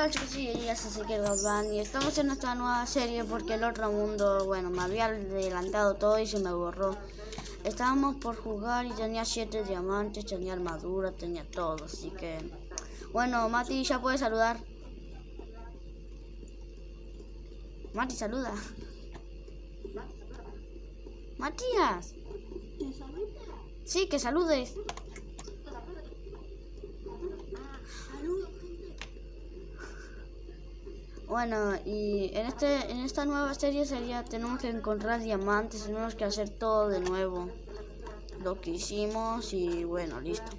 Hola chicos, y ya soy Ezequiel Galván y estamos en nuestra nueva serie porque el otro mundo, bueno, me había adelantado todo y se me borró. Estábamos por jugar y tenía 7 diamantes, tenía armadura, tenía todo, así que... Bueno, Mati, ya puedes saludar. Mati, saluda. Matías. Sí, que saludes. Bueno, y en esta nueva serie tenemos que encontrar diamantes, tenemos que hacer todo de nuevo. Lo que hicimos y bueno, listo.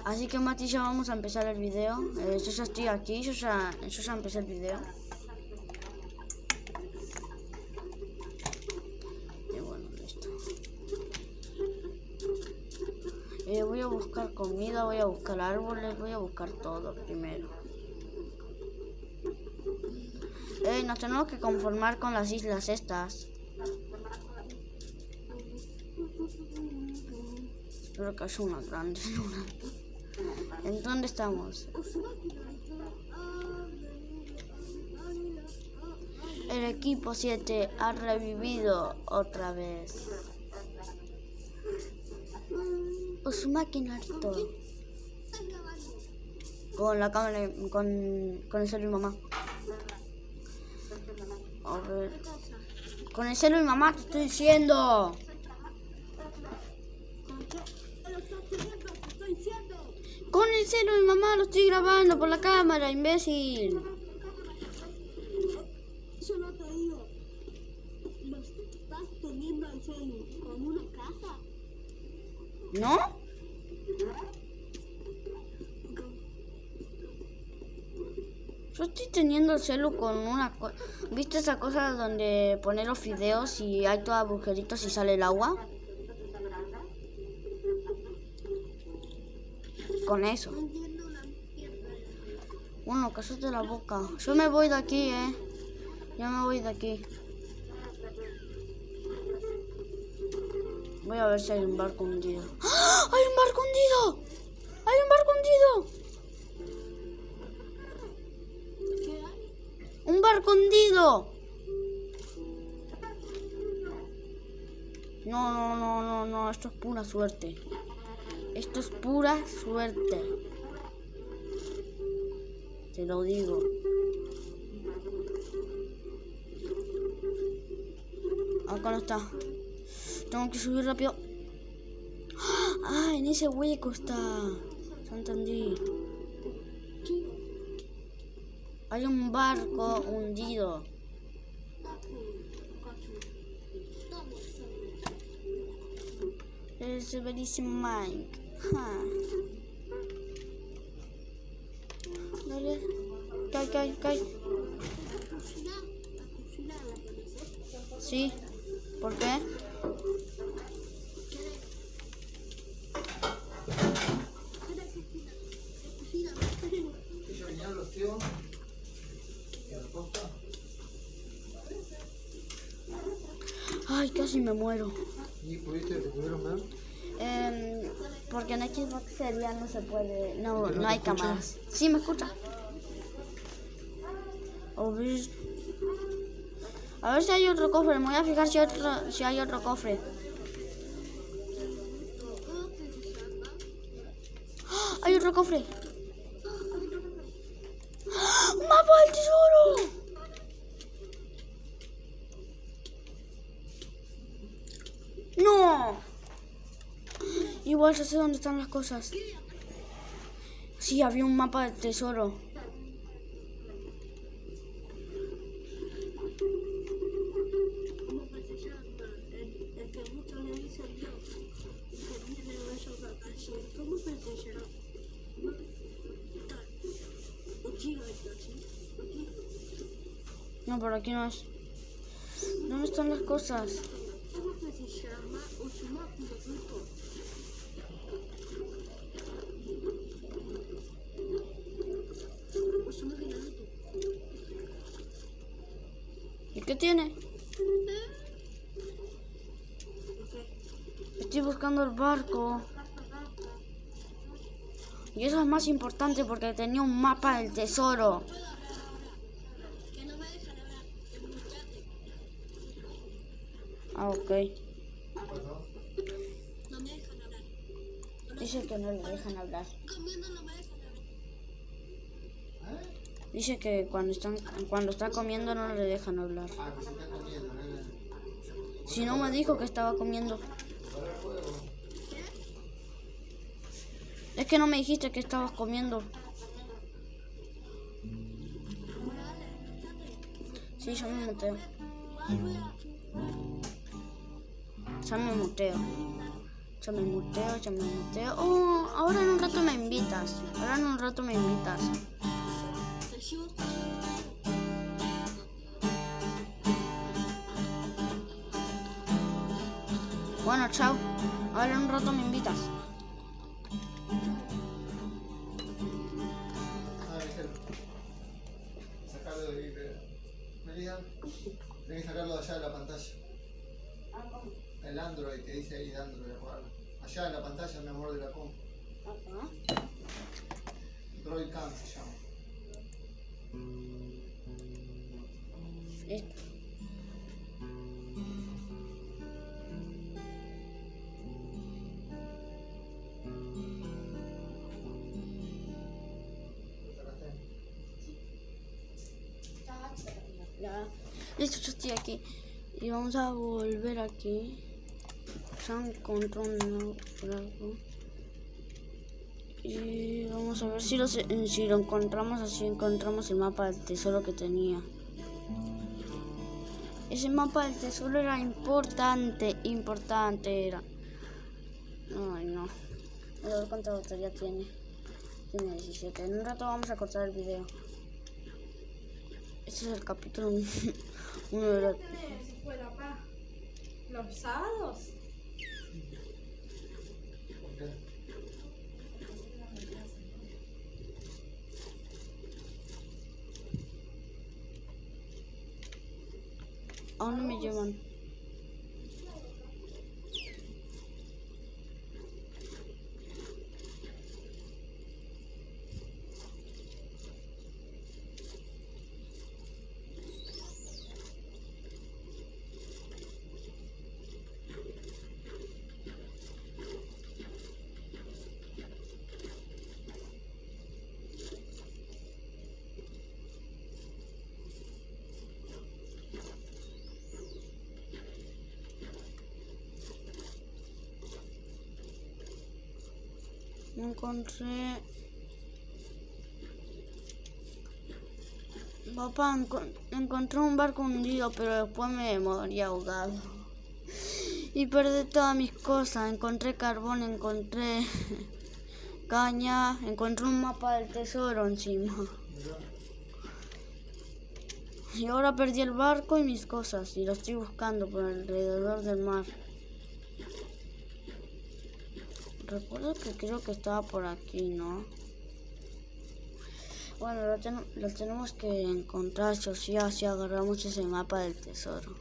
Así que Mati, ya vamos a empezar el video. Yo ya estoy aquí, yo ya empecé el video. Y bueno, listo. Voy a buscar comida, voy a buscar árboles, voy a buscar todo primero. Nos tenemos que conformar con las islas estas. Espero que haya una grande luna. ¿En dónde estamos? El equipo 7 ha revivido otra vez. Uzumaki Naruto. Con la cámara, con el celu y mamá. A ver. Con el celu y mamá te estoy diciendo. Con el celu y mamá lo estoy grabando por la cámara, imbécil. Yo no te digo. ¿Lo estás teniendo el celu con una caja? ¿No? Yo estoy teniendo el celu con una... ¿Viste esa cosa donde poner los fideos y hay todos agujeritos y sale el agua? Con eso. Bueno, cállate la boca. Yo me voy de aquí, Ya me voy de aquí. Voy a ver si hay un barco hundido. ¡Ah! ¡Hay un barco hundido! ¡Hay un barco hundido! ¡Un barco hundido! No, esto es pura suerte. Esto es pura suerte. Te lo digo. Acá no está. Tengo que subir rápido. Ah, en ese hueco está. Ya entendí. Hay un barco hundido. Es verísimo Mike. Dale. Cae. Sí. ¿Por qué? Ay, casi me muero. ¿Y te pudieron ver? Porque en Xbox sería no se puede, no hay cámaras. Sí, me escucha. A ver si hay otro cofre, me voy a fijar si hay otro cofre. ¡Ah! ¡Hay otro cofre! ¡Ah! ¡Un mapa del tesoro! ¡No! Igual ya sé dónde están las cosas. Sí, había un mapa del tesoro. No, por aquí no es. ¿Dónde están las cosas? ¿Cómo que se llama? Uzumaki Naruto. Uzumaki Naruto. ¿Y qué tiene? Estoy buscando el barco. Y eso es más importante porque tenía un mapa del tesoro. Que no me dejan hablar. Escuchate. Ah, ok. No me dejan hablar. Dice que no le dejan hablar. Comiendo no me dejan hablar. Dice que cuando está comiendo no le dejan hablar. Ah, pues está comiendo, nene. Si no me dijo que estaba comiendo. Es que no me dijiste que estabas comiendo. Sí, yo me muteo. Ya me muteo. Oh, ahora en un rato me invitas. Te ayudo. Bueno, chao. Ahora en un rato me invitas. Miguel. Sacarlo de ahí, Melida. Tenés que sacarlo de allá de la pantalla. El Android que dice ahí de Android, jugarlo. Allá en la pantalla, mi amor, de la compu. Droid Cam se llama. Listo. Ya. Listo, yo estoy aquí. Y vamos a volver aquí. Ya encontré un nuevo por algo. Y vamos a ver si lo encontramos, así encontramos el mapa del tesoro que tenía. Ese mapa del tesoro era importante era. Ay, no. A ver cuánta batería tiene. Tiene 17. En un rato vamos a cortar el video. Este es el capítulo 1 de la... ¿Los sábados? ¿Por qué? ¿A dónde me llevan? Encontré... Papá, encontré un barco hundido, pero después me morí ahogado. Y perdí todas mis cosas. Encontré carbón, encontré caña, encontré un mapa del tesoro encima. Y ahora perdí el barco y mis cosas, y lo estoy buscando por alrededor del mar. Recuerdo que creo que estaba por aquí, ¿no? Bueno, lo tenemos que encontrar, si o sí, así agarramos ese mapa del tesoro.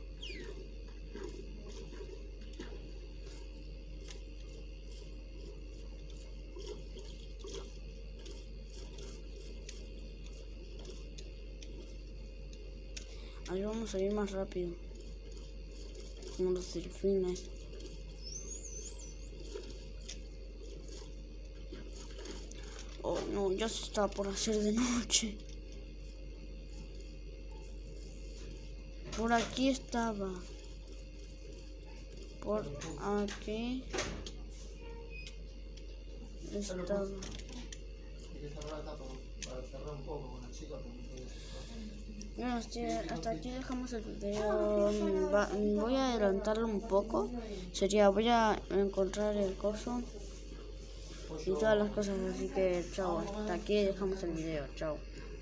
Ahí vamos a ir más rápido. Como los delfines. Oh no, ya se está por hacer de noche. Por aquí estaba. Por aquí estaba. Hay que cerrar la tapa para cerrar un poco con la chica. Bueno, hasta aquí dejamos el video. Voy a adelantarlo un poco. Voy a encontrar el coso y todas las cosas, así que chao, hasta aquí dejamos el video, chao.